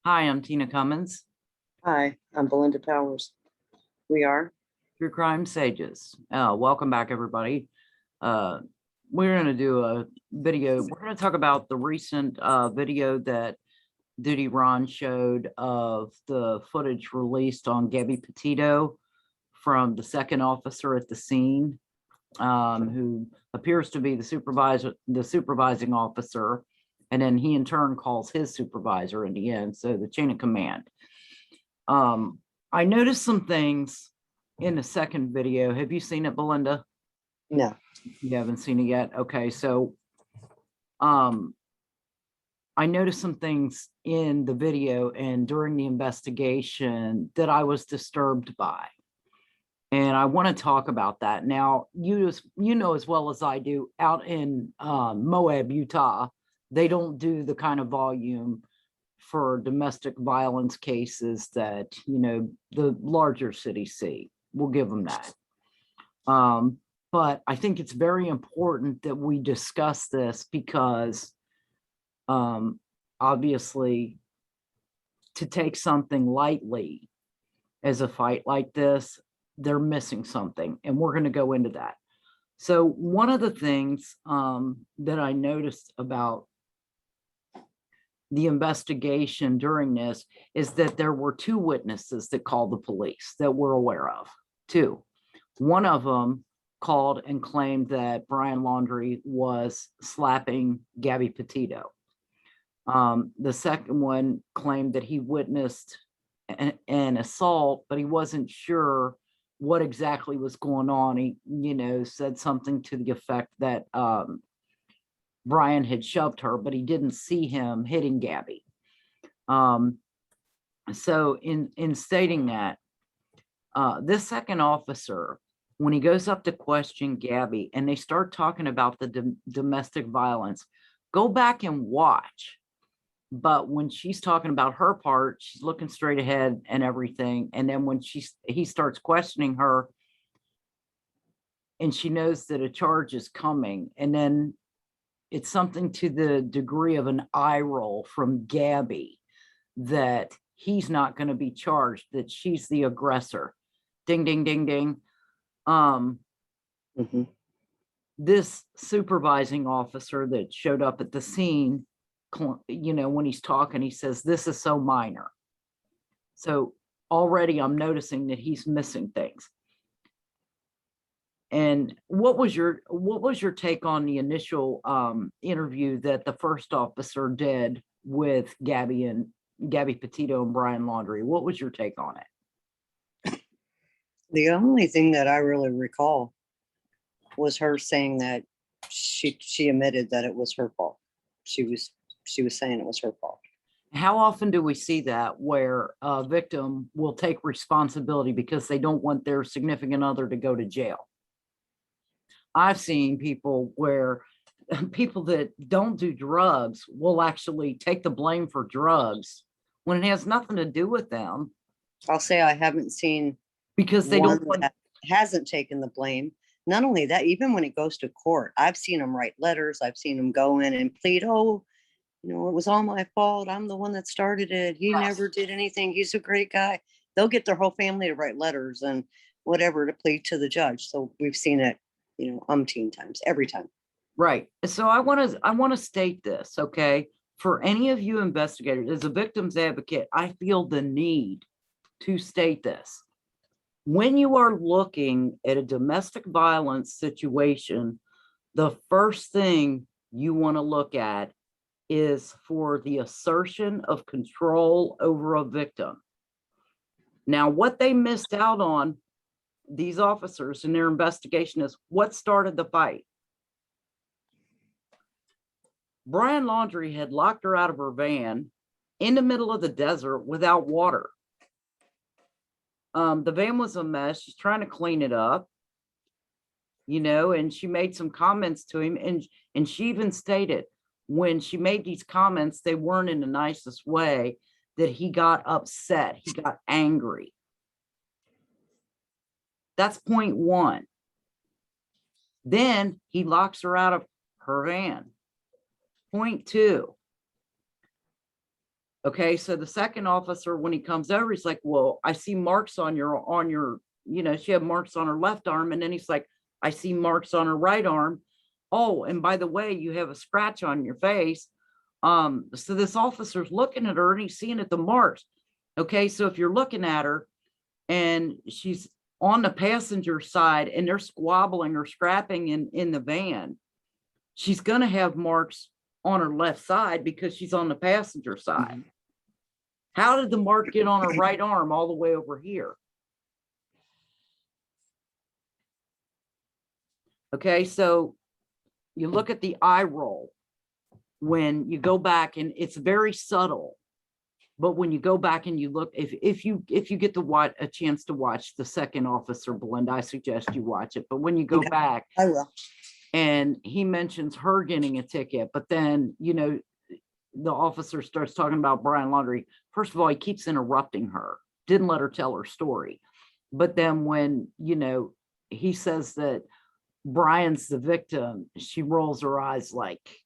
Hi, I'm Tina Cummins, Hi, I'm Belinda Powers. We are. True Crime Sages. Welcome back, everybody. Uh, we're going to do a video. We're going to talk about the recent video that Duty Ron showed of the footage released on Gabby Petito from the second officer at the scene, who appears to be the supervising officer, and then he in turn calls his supervisor in the end. So the chain of command. I noticed some things in the second video. Have you seen it, Belinda? No. You haven't seen it yet? Okay, so I noticed some things in the video and during the investigation that I was disturbed by. And I want to talk about that. Now, you know as well as I do, out in Moab, Utah, they don't do the kind of volume for domestic violence cases that, the larger cities see. We'll give them that. But I think it's very important that we discuss this because obviously to take something lightly as a fight like this, they're missing something, and we're going to go into that. So one of the things that I noticed about the investigation during this is that there were two witnesses that called the police that we're aware of. Two. One of them called and claimed that Brian Laundrie was slapping Gabby Petito. The second one claimed that he witnessed an assault, but he wasn't sure what exactly was going on. He, said something to the effect that Brian had shoved her, but he didn't see him hitting Gabby. So in stating that, this second officer, when he goes up to question Gabby and they start talking about the domestic violence, go back and watch. But when she's talking about her part, she's looking straight ahead and everything. And then when he starts questioning her and she knows that a charge is coming, and then it's something to the degree of an eye roll from Gabby that he's not going to be charged, that she's the aggressor. Ding, ding, ding, ding. This supervising officer that showed up at the scene, when he's talking, he says, "This is so minor." So already I'm noticing that he's missing things. And what was your take on the initial interview that the first officer did with Gabby Petito and Brian Laundrie? What was your take on it? The only thing that I really recall was her saying that she admitted that it was her fault. She was saying it was her fault. How often do we see that where a victim will take responsibility because they don't want their significant other to go to jail? I've seen people where people that don't do drugs will actually take the blame for drugs when it has nothing to do with them. I'll say I haven't seen because they don't want, that hasn't taken the blame. Not only that, even when it goes to court, I've seen them write letters. I've seen them go in and plead, "Oh, it was all my fault. I'm the one that started it. He never did anything. He's a great guy." They'll get their whole family to write letters and whatever to plead to the judge. So we've seen it, umpteen times, every time. Right. So I want to state this, okay? For any of you investigators, as a victim's advocate, I feel the need to state this. When you are looking at a domestic violence situation, the first thing you want to look at is for the assertion of control over a victim. Now, what they missed out on, these officers in their investigation, is what started the fight. Brian Laundrie had locked her out of her van in the middle of the desert without water. The van was a mess. She's trying to clean it up, and she made some comments to him. And she even stated when she made these comments, they weren't in the nicest way, that he got upset. He got angry. That's point one. Then he locks her out of her van. Point two. Okay, so the second officer, when he comes over, he's like, well, I see marks on your, she had marks on her left arm. And then he's like, I see marks on her right arm. Oh, and by the way, you have a scratch on your face. So this officer's looking at her and he's seeing at the marks. Okay, so if you're looking at her and she's on the passenger side and they're squabbling or scrapping in the van, she's gonna have marks on her left side because she's on the passenger side. Mhm. How did the mark get on her right arm all the way over here? Okay, so you look at the eye roll when you go back, and it's very subtle. But when you go back and you look, if you get to watch a chance to watch the second officer, Belinda, I suggest you watch it. But when you go Okay. back I will. and he mentions her getting a ticket, but then, the officer starts talking about Brian Laundrie. First of all, he keeps interrupting her, didn't let her tell her story. But then when, he says that Brian's the victim, she rolls her eyes like,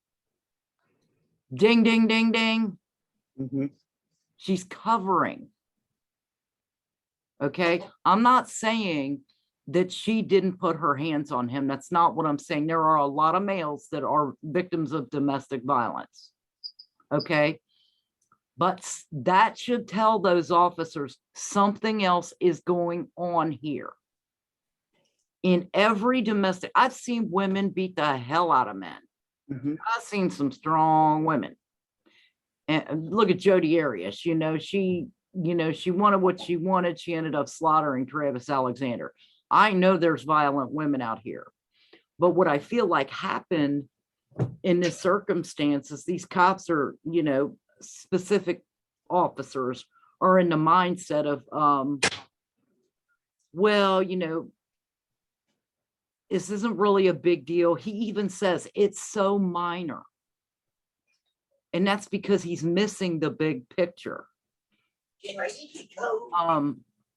ding, ding, ding, ding. Mhm. She's covering. Okay. I'm not saying that she didn't put her hands on him. That's not what I'm saying. There are a lot of males that are victims of domestic violence. Okay. But that should tell those officers something else is going on here. In every domestic, I've seen women beat the hell out of men. Mhm. I've seen some strong women. And look at Jodi Arias, she wanted what she wanted. She ended up slaughtering Travis Alexander. I know there's violent women out here. But what I feel like happened in this circumstance is these cops are, specific officers are in the mindset of, well, this isn't really a big deal. He even says it's so minor. And that's because he's missing the big picture.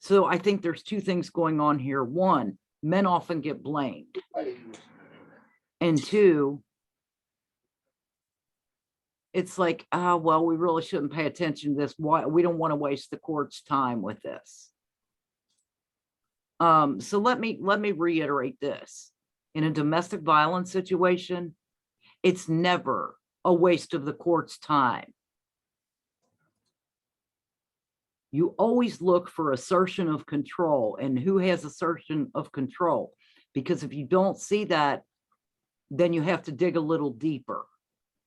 So I think there's two things going on here. One, men often get blamed. And two, it's like, well, we really shouldn't pay attention to this. Why we don't want to waste the court's time with this. So let me reiterate this. In a domestic violence situation, it's never a waste of the court's time. You always look for assertion of control, and who has assertion of control? Because if you don't see that, then you have to dig a little deeper.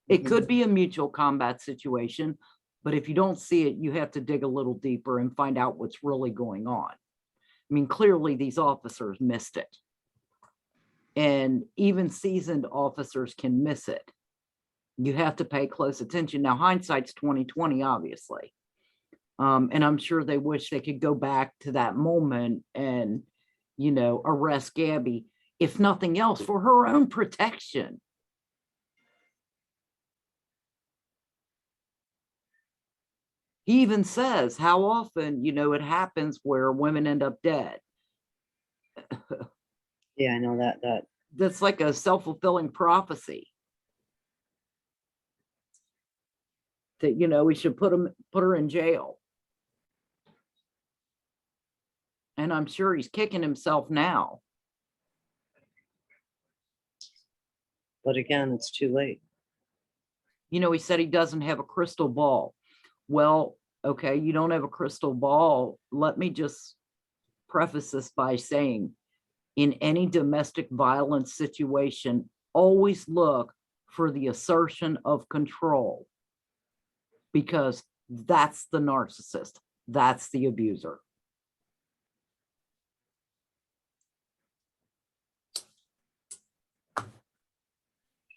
It could be a mutual combat situation, but if you don't see it, you have to dig a little deeper and find out what's really going on. I mean, clearly these officers missed it. And even seasoned officers can miss it. You have to pay close attention. Now, hindsight's 2020, obviously. And I'm sure they wish they could go back to that moment and, arrest Gabby, if nothing else, for her own protection. He even says how often, it happens where women end up dead. Yeah, I know that. That's like a self-fulfilling prophecy. That, we should put her in jail. And I'm sure he's kicking himself now. But again, it's too late. He said he doesn't have a crystal ball. Well, okay, you don't have a crystal ball. Let me just preface this by saying, in any domestic violence situation, always look for the assertion of control, because that's the narcissist. That's the abuser.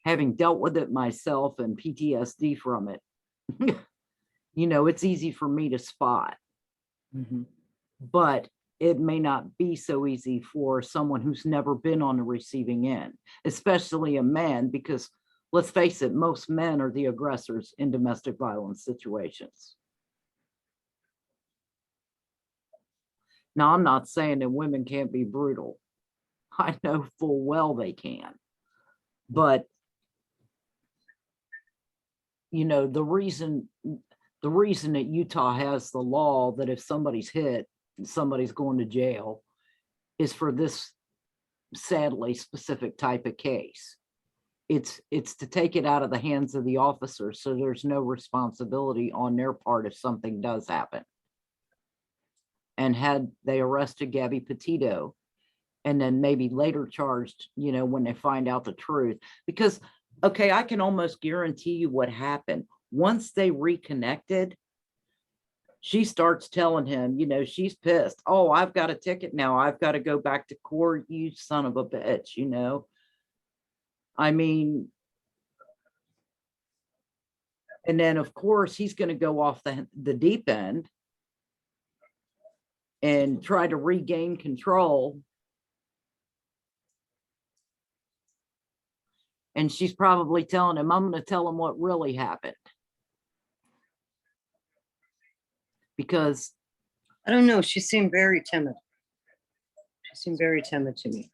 Having dealt with it myself and PTSD from it, it's easy for me to spot. But it may not be so easy for someone who's never been on the receiving end, especially a man, because let's face it, most men are the aggressors in domestic violence situations. Now, I'm not saying that women can't be brutal. I know full well they can. But, the the reason that Utah has the law that if somebody's hit, somebody's going to jail is for this sadly specific type of case. It's to take it out of the hands of the officers, so there's no responsibility on their part if something does happen. And had they arrested Gabby Petito and then maybe later charged, you know, when they find out the truth, because, okay, I can almost guarantee you what happened. Once they reconnected, she starts telling him, you know, she's pissed. Oh, I've got a ticket now. I've got to go back to court, you son of a bitch, you know? I mean, and then of course he's going to go off the deep end and try to regain control. And she's probably telling him, I'm going to tell him what really happened. Because I don't know. She seemed very timid. She seemed very timid to me.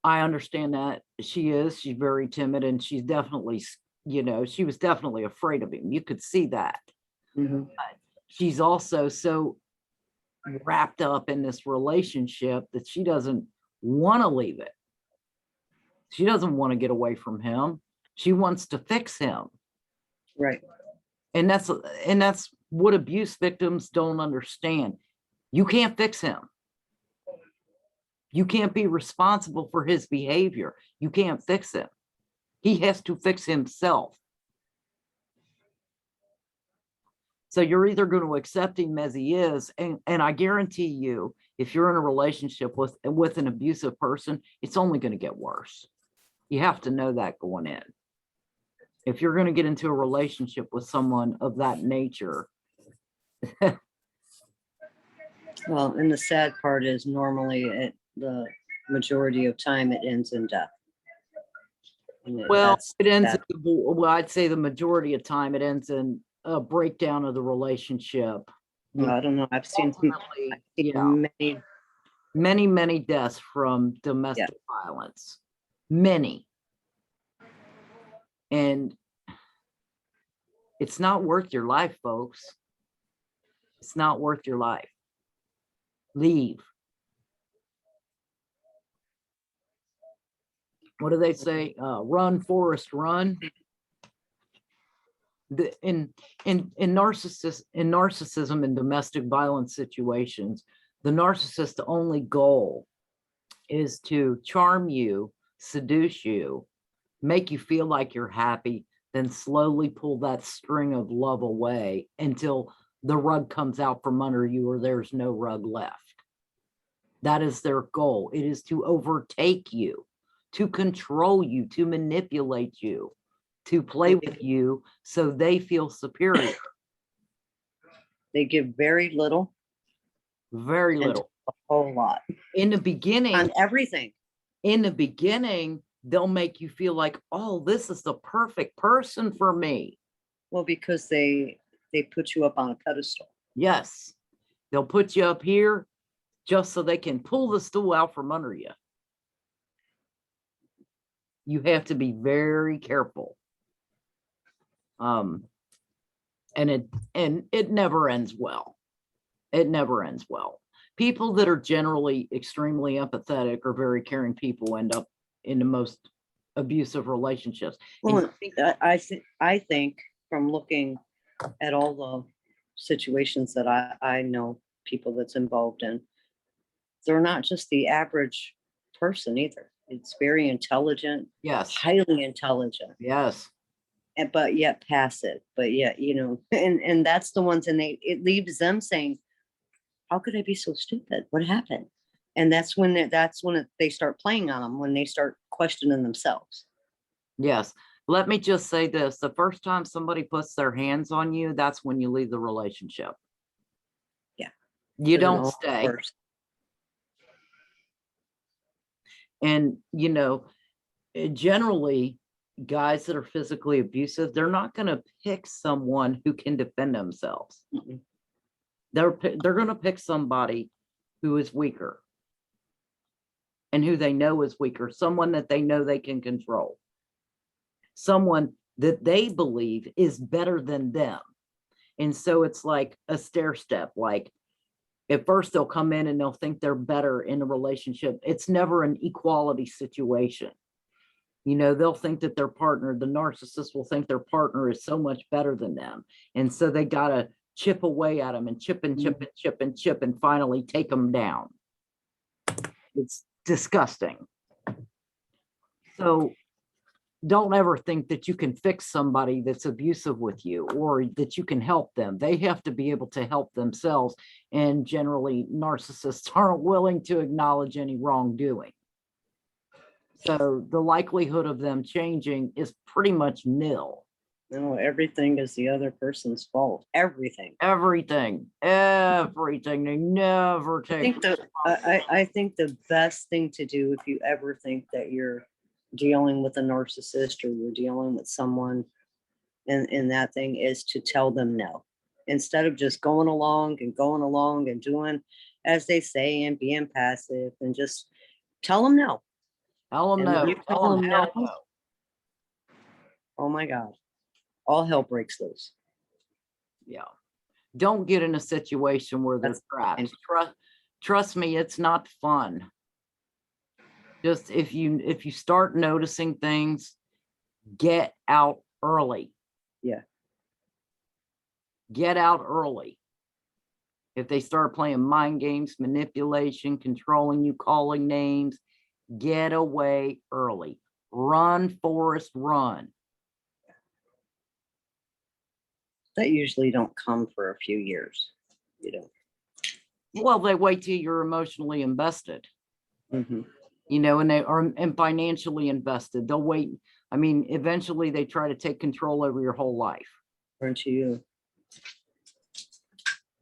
I understand that she's very timid, and she's definitely, you know, she was definitely afraid of him. You could see that. Mhm. She's also so wrapped up in this relationship that she doesn't want to leave it. She doesn't want to get away from him. She wants to fix him. Right. And that's what abuse victims don't understand. You can't fix him. You can't be responsible for his behavior. You can't fix him. He has to fix himself. So you're either going to accept him as he is, and I guarantee you, if you're in a relationship with an abusive person, it's only going to get worse. You have to know that going in. If you're going to get into a relationship with someone of that nature. Well, and the sad part is normally the majority of time it ends in death. Well, it ends, well, I'd say the majority of time it ends in a breakdown of the relationship. Well, I don't know. I've seen many deaths from domestic violence. Many. And it's not worth your life, folks. It's not worth your life. Leave. What do they say? Run, Forrest, run. In narcissism and domestic violence situations, the narcissist's only goal is to charm you, seduce you, make you feel like you're happy, then slowly pull that string of love away until the rug comes out from under you or there's no rug left. That is their goal. It is to overtake you, to control you, to manipulate you, to play with you so they feel superior. They give very little. Very little. A whole lot. In the beginning. On everything. In the beginning, they'll make you feel like, oh, this is the perfect person for me. Well, because they put you up on a pedestal. Yes. They'll put you up here just so they can pull the stool out from under you. You have to be very careful. And it never ends well. It never ends well. People that are generally extremely empathetic or very caring people end up in the most abusive relationships. Well, I think from looking at all the situations that I know people that's involved in, they're not just the average person either. It's very intelligent. Yes. Highly intelligent. Yes. But yet passive, but yet, you know, and that's the ones, and it leaves them saying, how could I be so stupid? What happened? And that's when they start playing on them, when they start questioning themselves. Yes. Let me just say this. The first time somebody puts their hands on you, that's when you leave the relationship. Yeah. You don't stay. Worse. And, you know, generally, guys that are physically abusive, they're not going to pick someone who can defend themselves. Mm-mm. They're going to pick somebody who is weaker and who they know is weaker, someone that they know they can control, someone that they believe is better than them. And so it's like a stair step, like at first they'll come in and they'll think they're better in a relationship. It's never an equality situation. You know, they'll think that their partner, the narcissist will think their partner is so much better than them. And so they got to chip away at them and chip and chip and chip and chip and finally take them down. It's disgusting. So don't ever think that you can fix somebody that's abusive with you or that you can help them. They have to be able to help themselves. And generally, narcissists aren't willing to acknowledge any wrongdoing. So the likelihood of them changing is pretty much nil. No, everything is the other person's fault. Everything. Everything. They never I take. think I think the best thing to do if you ever think that you're dealing with a narcissist or you're dealing with someone in that thing is to tell them no. Instead of just going along and doing as they say and being passive, and just tell them no. Tell them And when no. you Tell tell them them hell no, no. oh my God, all hell breaks loose. Yeah. Don't get in a situation where they're That's trapped. Trust me, it's not fun. Just if you start noticing things, get out early. Yeah. Get out early. If they start playing mind games, manipulation, controlling you, calling names, get away early. Run, Forrest, run. That usually don't come for a few years, you know. Well, they wait till you're emotionally invested, Mm-hmm. you know, and they are and financially invested. They'll wait. I mean, eventually they try to take control over your whole life. Aren't you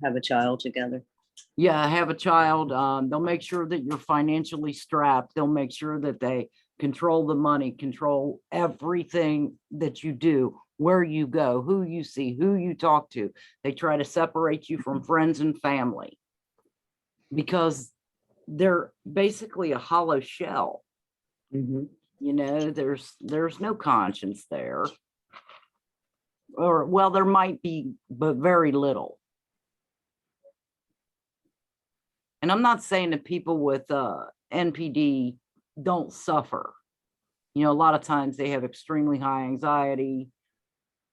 have a child together? Yeah, have a child. They'll make sure that you're financially strapped. They'll make sure that they control the money, control everything that you do, where you go, who you see, who you talk to. They try to separate you from friends and family because they're basically a hollow shell. Mm-hmm. You know, there's no conscience there. Or, well, there might be, but very little. And I'm not saying that people with NPD don't suffer. You know, a lot of times they have extremely high anxiety,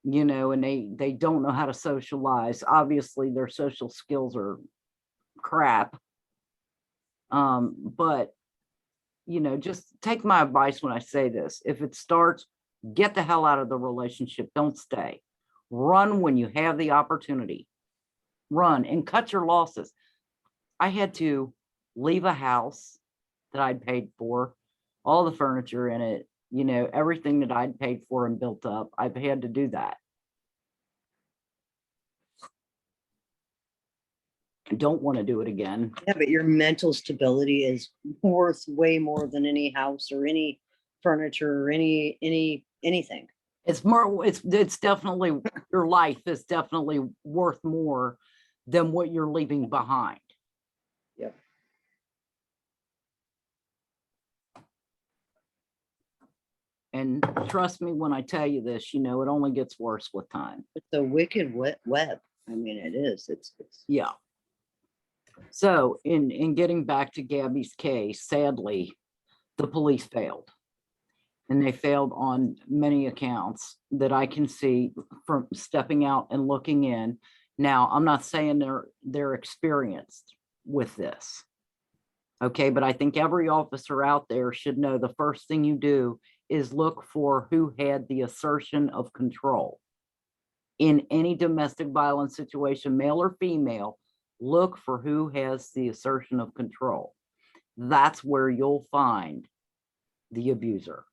you know, and they don't know how to socialize. Obviously, their social skills are crap. But, you know, just take my advice when I say this. If it starts, get the hell out of the relationship. Don't stay. Run when you have the opportunity. Run and cut your losses. I had to leave a house that I'd paid for, all the furniture in it, you know, everything that I'd paid for and built up. I've had to do that. I don't want to do it again. Yeah, but your mental stability is worth way more than any house or any furniture or anything. It's more, it's definitely, your life is definitely worth more than what you're leaving behind. Yep. And trust me when I tell you this, you know, it only gets worse with time. It's a wicked web. I mean, it is. It's Yeah. So in getting back to Gabby's case, sadly, the police failed. And they failed on many accounts that I can see from stepping out and looking in. Now, I'm not saying they're experienced with this. Okay, but I think every officer out there should know the first thing you do is look for who had the assertion of control. In any domestic violence situation, male or female, look for who has the assertion of control. That's where you'll find the abuser.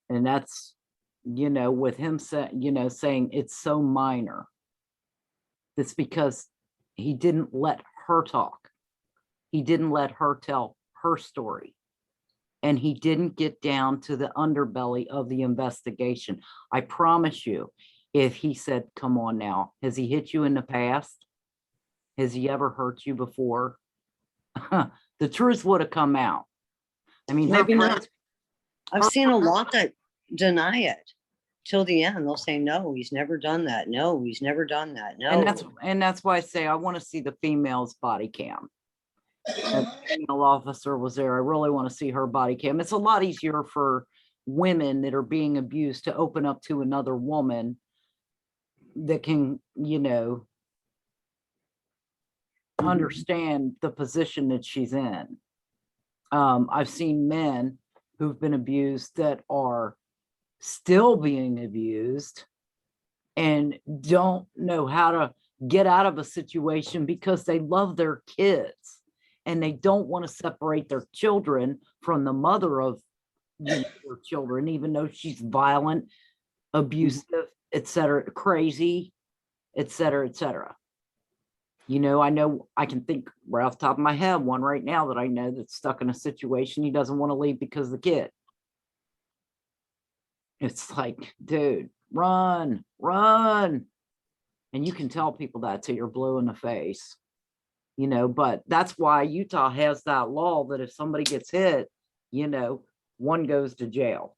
And that's, you know, with him saying it's so minor. It's because he didn't let her talk. He didn't let her tell her story. And he didn't get down to the underbelly of the investigation. I promise you, if he said, come on now, has he hit you in the past? Has he ever hurt you before? The truth would have come out. I mean, maybe not. I've seen a lot that deny it till the end. They'll say, no, he's never done that. No, he's never done that. No. And that's why I say I want to see the female's body cam. The female officer was there. I really want to see her body cam. It's a lot easier for women that are being abused to open up to another woman that can, you know, understand the position that she's in. I've seen men who've been abused that are still being abused and don't know how to get out of a situation because they love their kids and they don't want to separate their children from the mother of their children, even though she's violent, abusive, etc., crazy, etc., etc. You know, I know I can think right off the top of my head one right now that I know that's stuck in a situation he doesn't want to leave because of the kid. It's like, dude, run, run. And you can tell people that till you're blue in the face, you know, but that's why Utah has that law that if somebody gets hit, you know, one goes to jail.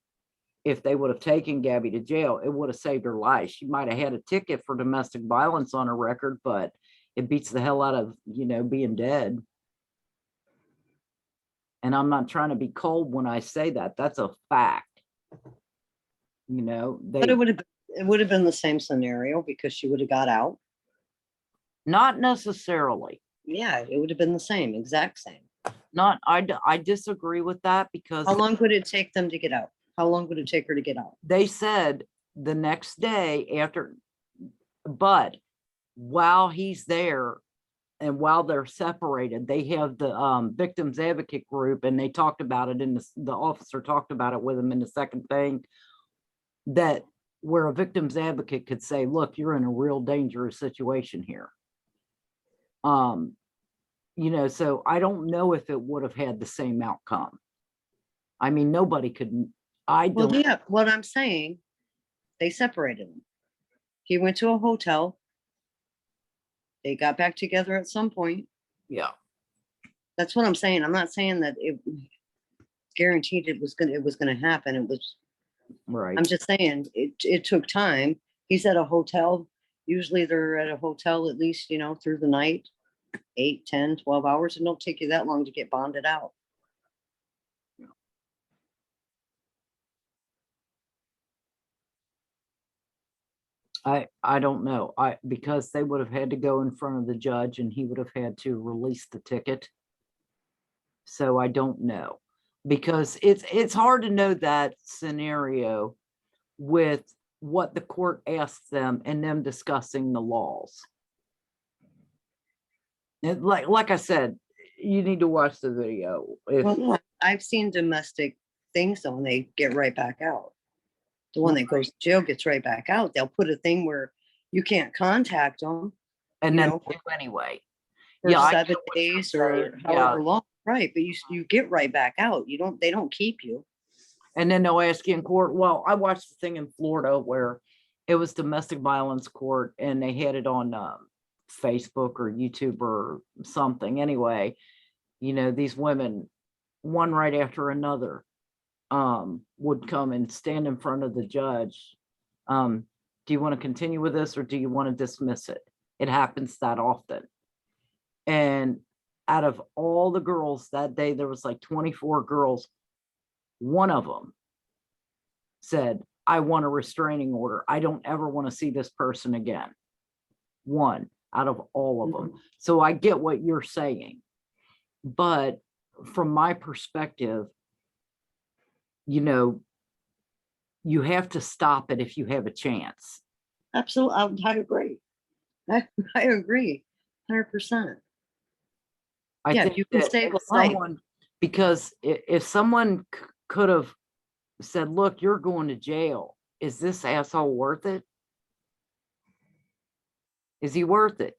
If they would have taken Gabby to jail, it would have saved her life. She might have had a ticket for domestic violence on her record, but it beats the hell out of, you know, being dead. And I'm not trying to be cold when I say that. That's a fact. You know, But it would have been the same scenario because she would have got out. Not necessarily. Yeah, it would have been the same, exact same. Not, I disagree with that because How long would it take them to get out? How long would it take her to get out? they said the next day after, but while he's there and while they're separated, they have the victims advocate group, and they talked about it in the officer talked about it with him in the second thing, that where a victims advocate could say, look, you're in a real dangerous situation here. You know, so I don't know if it would have had the same outcome. I mean, nobody could, Well, yeah, what I'm saying, they separated them. He went to a hotel. They got back together at some point. Yeah. That's what I'm saying. I'm not saying that it guaranteed it was gonna happen. It was, Right. I'm just saying it took time. He's at a hotel. Usually they're at a hotel at least, you know, through the night, 8, 10, 12 hours. It don't take you that long to get bonded out. I don't know. Because they would have had to go in front of the judge and he would have had to release the ticket. So I don't know, because it's hard to know that scenario with what the court asks them and them discussing the laws. And like I said, you need to watch the video. Well, no, I've seen domestic things though, and they get right back out. The one that goes to jail gets right back out. They'll put a thing where you can't contact them and then know, anyway, for yeah, 7 days or however long. Right, but you get right back out. They don't keep you. And then they'll ask you in court. Well, I watched the thing in Florida where it was domestic violence court and they had it on Facebook or YouTube or something. Anyway, you know, these women, one right after another, would come and stand in front of the judge. Do you want to continue with this or do you want to dismiss it? It happens that often. And out of all the girls that day, there was like 24 girls. One of them said, I want a restraining order. I don't ever want to see this person again. One out of all of them. So I get what you're saying. But from my perspective, you know, you have to stop it if you have a chance. Absolutely. I agree. I agree. 100%. I think you can save a life. Because if someone could have said, look, you're going to jail, is this asshole worth it? Is he worth it?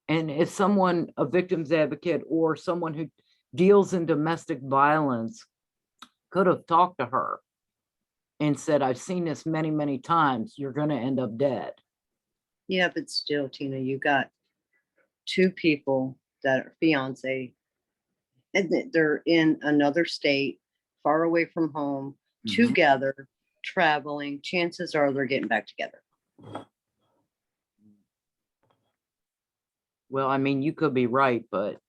And if someone, a victim's advocate or someone who deals in domestic violence could have talked to her and said, I've seen this many, many times, you're going to end up dead. Yeah, but still, Tina, you got two people that are fiance, and they're in another state. far away from home, Mhm. together, traveling, chances are they're getting back together. Well, I mean, you could be right, but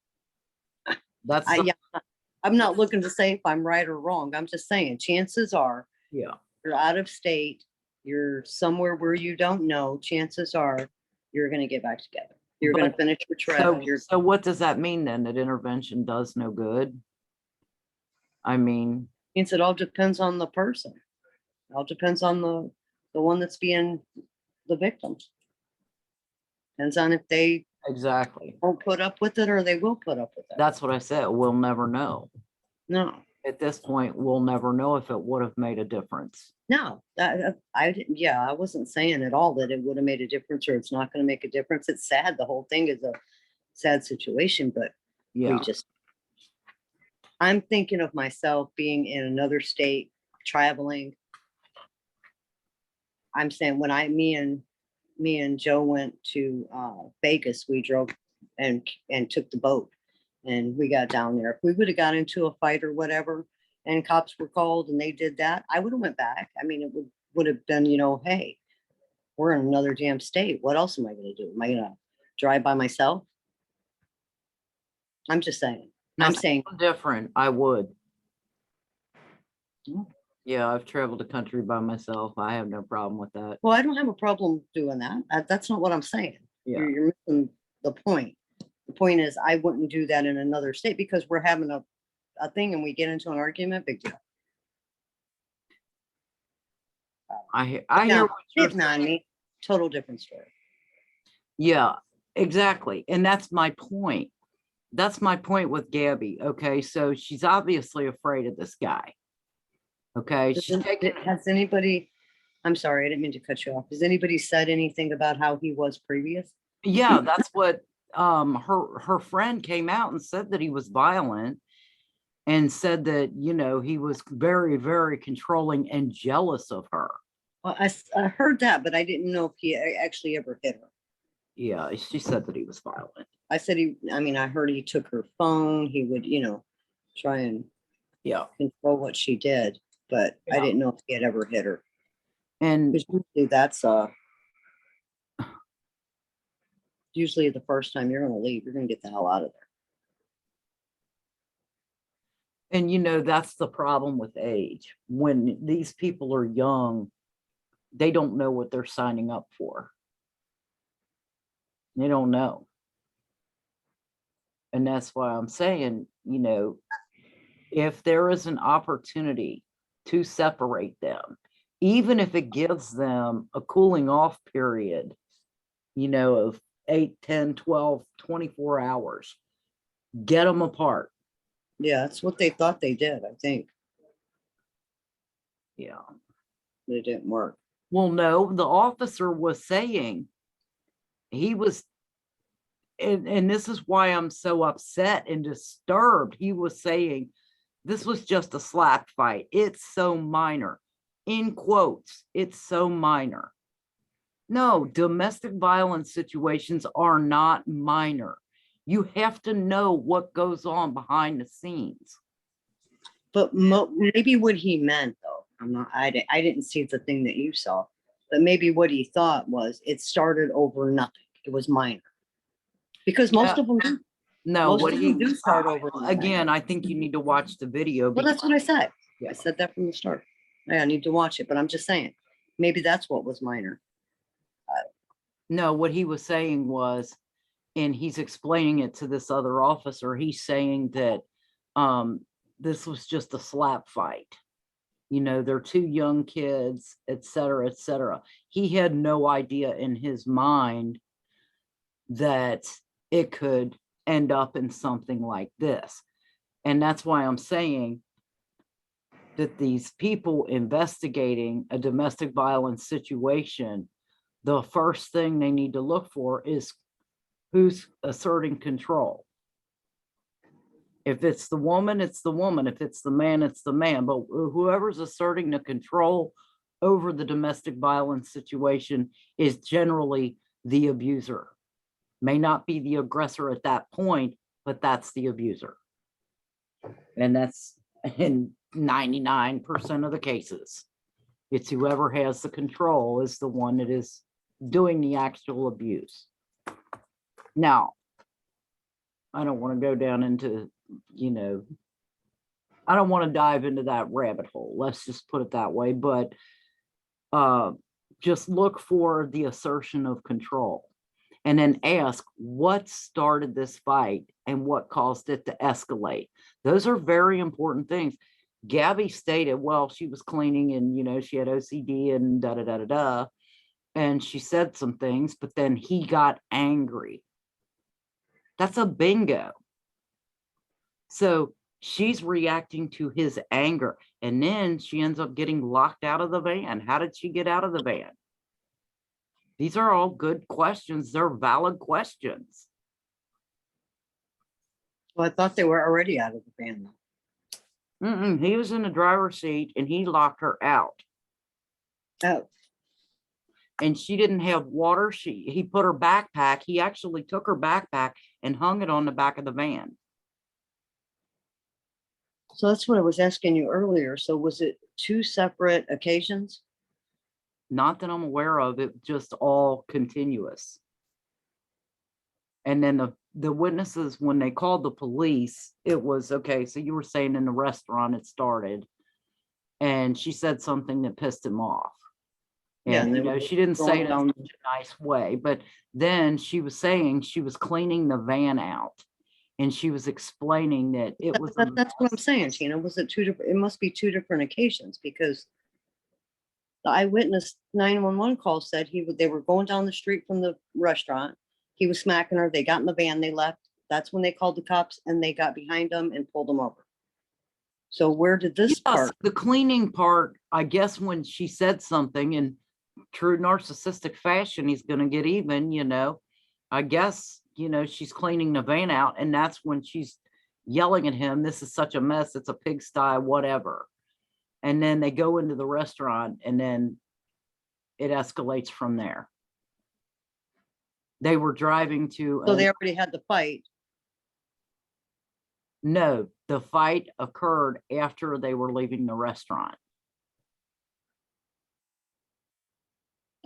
that's the, Yeah, I'm not looking to say if I'm right or wrong. I'm just saying, chances are yeah. you're out of state, you're somewhere where you don't know, chances are you're gonna get back together. You're gonna But- finish your So, trip. You're, so what does that mean then? That intervention does no good? I mean, means it all depends on the person. It all depends on the one that's being the victim. Depends on if they exactly. won't put up with it or they will put up with it. That's what I said. We'll never know. No, At this point, we'll never know if it would have made a difference. no, I didn't, yeah, I wasn't saying at all that it would have made a difference or it's not gonna make a difference. It's sad. The whole thing is a sad situation, but we Yeah, just, I'm thinking of myself being in another state, traveling. I'm saying when me and Joe went to Vegas, we drove and took the boat and we got down there. If we would have got into a fight or whatever and cops were called and they did that, I would have went back. I mean, it would have been, hey, we're in another damn state. What else am I gonna do? Am I gonna drive by myself? I'm just saying. Now, I'm saying, different. I would. Mm. Yeah, I've traveled the country by myself. I have no problem with that. well, I don't have a problem doing that. That's not what I'm saying. Yeah, You're missing the point. The point is, I wouldn't do that in another state because we're having a thing and we get into an argument, big deal. I hear Now, what you're hitting on me, total different story. Yeah, exactly. And that's my point. That's my point with Gabby. Okay, so she's obviously afraid of this guy. Okay, she's taking, Has anybody, I'm sorry, I didn't mean to cut you off. Has anybody said anything about how he was previous? yeah, that's what her friend came out and said that he was violent and said that, he was very, very controlling and jealous of her. Well, I heard that, but I didn't know if he actually ever hit her. Yeah, she said that he was violent. I said I heard he took her phone. He would, try and Yeah. control what she did, but I Yeah. didn't know if he had ever hit her. And Because usually that's usually the first time you're gonna leave, you're gonna get the hell out of there. And that's the problem with age. When these people are young, they don't know what they're signing up for. They don't know. And that's why I'm saying, if there is an opportunity to separate them, even if it gives them a cooling off period, of 8, 10, 12, 24 hours, get them apart. Yeah, that's what they thought they did, I think. Yeah. But it didn't work. Well, no, the officer was saying he was, and this is why I'm so upset and disturbed. He was saying this was just a slap fight. It's so minor. In quotes, it's so minor. No, domestic violence situations are not minor. You have to know what goes on behind the scenes. But maybe what he meant, though, I didn't see the thing that you saw, but maybe what he thought was it started over nothing. It was minor. Because most of them do. No, Most what of he them do start over nothing. again, I think you need to watch the video. Well, that's what I said. Yeah. I said that from the start. Yeah, I need to watch it, but I'm just saying, maybe that's what was minor. No, what he was saying was, and he's explaining it to this other officer, he's saying that this was just a slap fight. They're two young kids, et cetera, et cetera. He had no idea in his mind that it could end up in something like this. And that's why I'm saying that these people investigating a domestic violence situation, the first thing they need to look for is who's asserting control. If it's the woman, it's the woman. If it's the man, it's the man. But whoever's asserting the control over the domestic violence situation is generally the abuser. May not be the aggressor at that point, but that's the abuser. And 99% of the cases. It's whoever has the control is the one that is doing the actual abuse. Now, I don't want to go down into, I don't want to dive into that rabbit hole. Let's just put it that way. But just look for the assertion of control and then ask what started this fight and what caused it to escalate. Those are very important things. Gabby stated, well, she was cleaning and, she had OCD and da, da, da, da, da. And she said some things, but then he got angry. That's a bingo. So she's reacting to his anger, and then she ends up getting locked out of the van. How did she get out of the van? These are all good questions. They're valid questions. Well, I thought they were already out of the van. He was in the driver's seat and he locked her out. Oh, And she didn't have water. He put her backpack. He actually took her backpack and hung it on the back of the van. so that's what I was asking you earlier. So was it two separate occasions? Not that I'm aware of, it just all continuous. And then the witnesses, when they called the police, it was, okay, so you were saying in the restaurant it started, and she said something that pissed him off. Yeah, And, and they were she didn't say going it in down- such a nice way, but then she was saying she was cleaning the van out. And she was explaining that it was. That's what I'm saying, Tina. Was it two different? It must be two different occasions because the eyewitness 911 call said they were going down the street from the restaurant. He was smacking her. They got in the van. They left. That's when they called the cops and they got behind them and pulled them over. So where did this Yes, part? the cleaning part, I guess when she said something in true narcissistic fashion, he's going to get even, I guess, she's cleaning the van out, and that's when she's yelling at him, this is such a mess, it's a pigsty, whatever. And then they go into the restaurant and then it escalates from there. They were driving to. So they already had the fight. No, the fight occurred after they were leaving the restaurant.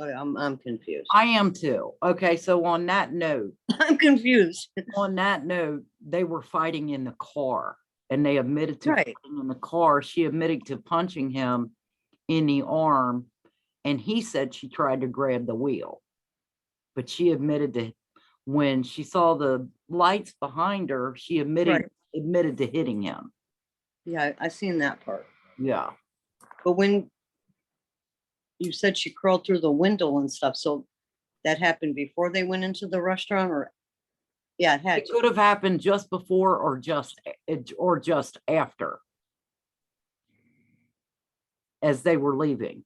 Oh, yeah, I'm confused. I am too. Okay, so on that note, I'm confused. they were fighting in the car, and they admitted to Right. fighting in the car. She admitted to punching him in the arm, and he said she tried to grab the wheel. But she admitted to, when she saw the lights behind her, she admitted to hitting him. Yeah, I seen that part. Yeah. But when you said she crawled through the window and stuff, so that happened before they went into the restaurant, or yeah, it had It to. could have happened just before or just after, as they were leaving.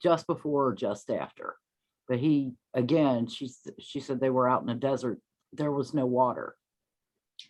Just before or just after. But he, again, she said they were out in the desert. There was no water.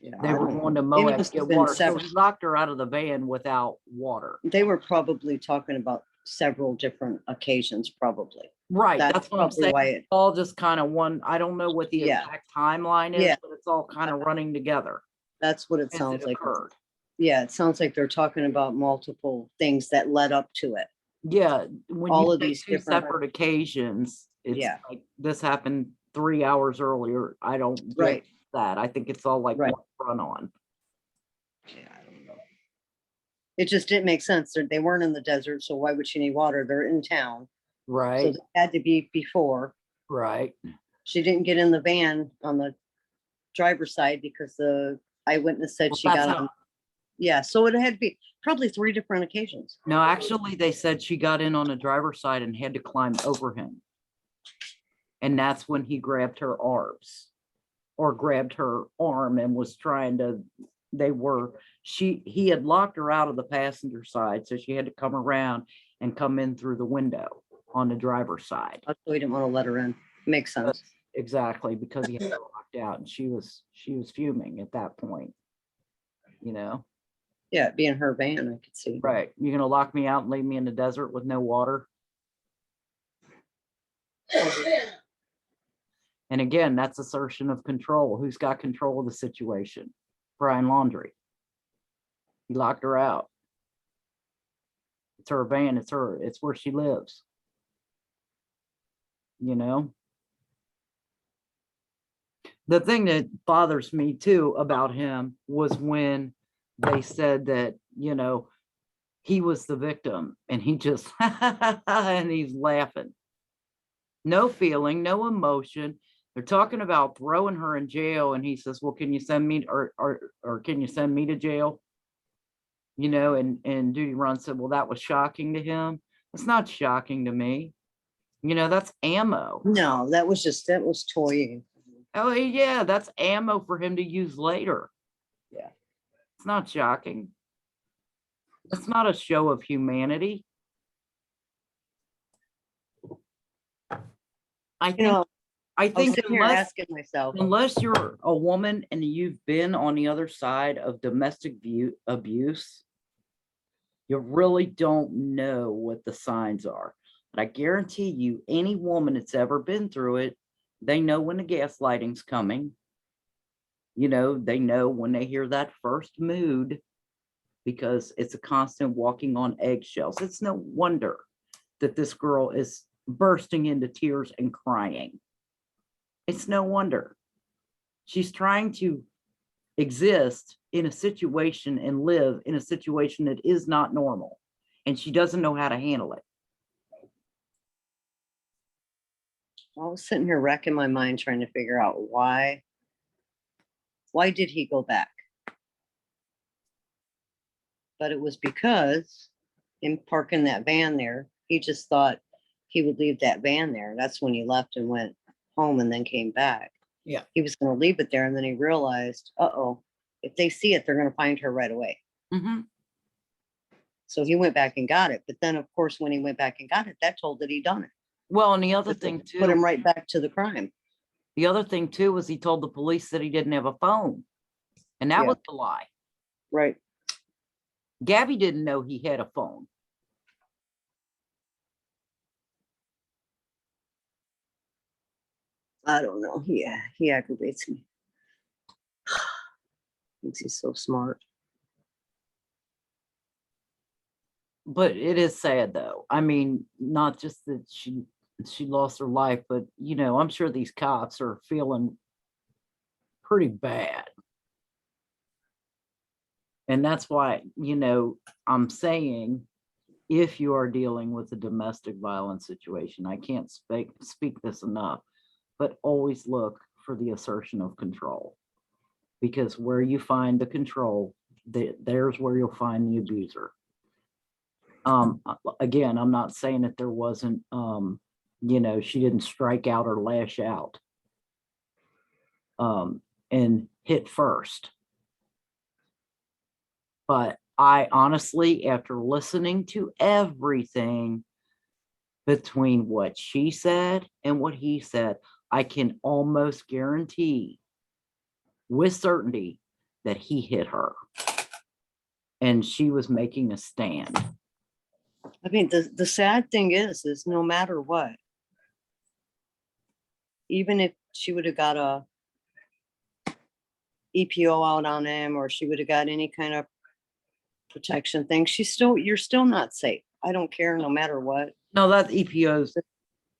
Yeah, They I were don't going know. to It Moab to must have get been water. So several- he locked her out of the van without water. They were probably talking about several different occasions, probably. Right. That's That's what I'm probably saying. why It's all just kind of one. I don't know what the Yeah. exact timeline is, Yeah. but it's all kind of running together. That's what it as sounds like. occurred. Yeah, it sounds like they're talking about multiple things that led up to it. Yeah, when All you of say these two different- separate occasions, it's Yeah. like this happened 3 hours earlier. I don't get Right. that. I think it's all like Right. one run on. Yeah, I don't know. It just didn't make sense. They weren't in the desert, so why would she need water? They're in town. So Right, it had to be before. right. She didn't get in the van on the driver's side because the eyewitness said Well, she that's got how- on. Yeah, so it had to be probably 3 different occasions. No, actually, they said she got in on the driver's side and had to climb over him. And that's when he grabbed her arms or grabbed her arm and was trying to, he had locked her out of the passenger side. So she had to come around and come in through the window on the driver's side. So he didn't want to let her in. Makes sense. Exactly, because he had her locked out and she was fuming at that point. Yeah, it being her van, I could see. Right. You're gonna lock me out and leave me in the desert with no water? And again, that's assertion of control. Who's got control of the situation? Brian Laundrie. He locked her out. It's her van. It's her. It's where she lives. You know? The thing that bothers me too about him was when they said that, you know, he was the victim and he just, and he's laughing. No feeling, no emotion. They're talking about throwing her in jail. And he says, well, can you send me or can you send me to jail? You know, and Duty Run said, well, that was shocking to him. It's not shocking to me. You know, that's ammo. No, that was toying. Oh, yeah, that's ammo for him to use later. Yeah. It's not shocking. It's not a show of humanity. I You think, know, I I was think sitting here asking myself, unless you're a woman and you've been on the other side of domestic abuse, you really don't know what the signs are. But I guarantee you, any woman that's ever been through it, they know when the gaslighting's coming. You know, they know when they hear that first mood, because it's a constant walking on eggshells. It's no wonder that this girl is bursting into tears and crying. It's no wonder. She's trying to exist in a situation and live in a situation that is not normal, and she doesn't know how to handle it. I was sitting here racking my mind trying to figure out why did he go back? But it was because in parking that van there, he just thought he would leave that van there. That's when he left and went home and then came back. Yeah. He was going to leave it there, and then he realized, uh-oh, if they see it, they're going to find her right away. Mm-hmm. So he went back and got it. But then, of course, when he went back and got it, that told that he done it. Well, and the other But thing they put him too, right back to the crime. the other thing too was he told the police that he didn't have a phone, and that Yeah. was the lie. Right. Gabby didn't know he had a phone. I don't know. Yeah, he aggravates me. Thinks he's so smart. But it is sad though. I mean, not just that she lost her life, but you know, I'm sure these cops are feeling pretty bad. And that's why, you know, I'm saying, if you are dealing with a domestic violence situation, I can't speak this enough, but always look for the assertion of control, because where you find the control, there's where you'll find the abuser. Again, I'm not saying that there wasn't, you know, she didn't strike out or lash out, and hit first. But I honestly, after listening to everything between what she said and what he said, I can almost guarantee with certainty that he hit her and she was making a stand. I mean, the sad thing is no matter what, even if she would have got a EPO out on him, or she would have got any kind of protection thing, you're still not safe. I don't care, no matter what. No, that EPO's,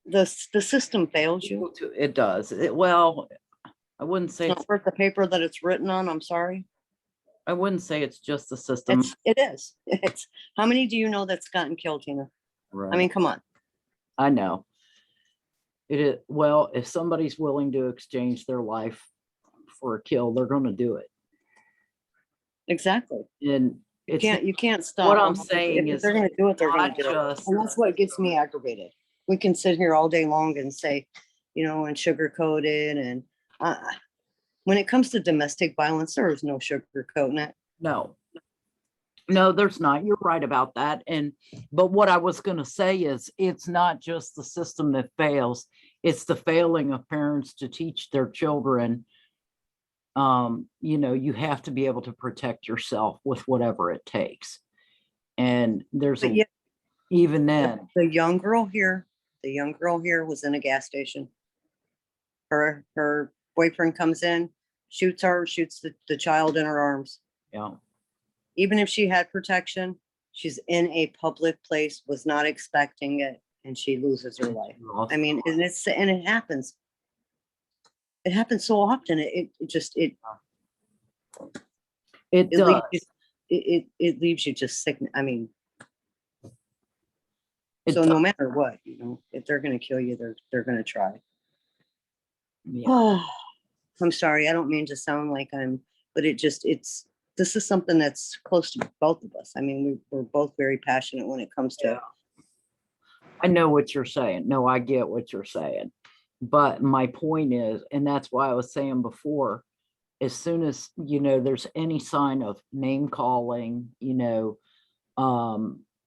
The system fails you. it does. Well, I wouldn't say It's not worth the paper that it's written on. I'm sorry. I wouldn't say it's just the system. It is. It's how many do you know that's gotten killed, Tina? Right. I mean, come on. I know. It is, well, if somebody's willing to exchange their life for a kill, they're going to do it. Exactly. And it's You can't stop. what I'm them. saying If is they're going to do it, they're going not to do it. just, And that's what gets me aggravated. We can sit here all day long and say, you know, and sugarcoat it. And when it comes to domestic violence, there is no sugarcoating it. no, there's not. You're right about that. But what I was going to say is it's not just the system that fails. It's the failing of parents to teach their children. You know, you have to be able to protect yourself with whatever it takes. And there's But yeah, even then, the young girl here was in a gas station. Her boyfriend comes in. shoots her, shoots the child in her arms. Yeah. Even if she had protection, she's in a public place, was not expecting it, and she loses her life. I mean, and it happens. It happens so often. It just it it does. leaves you, it leaves you just sick. I mean, It so does. no matter what, you know, if they're gonna kill you, they're gonna try. Yeah. Oh, I'm sorry. I don't mean to sound like but this is something that's close to both of us. I mean, we're both very passionate when it comes to. Yeah. I know what you're saying. No, I get what you're saying. But my point is, and that's why I was saying before, as soon as, you know, there's any sign of name calling, you know,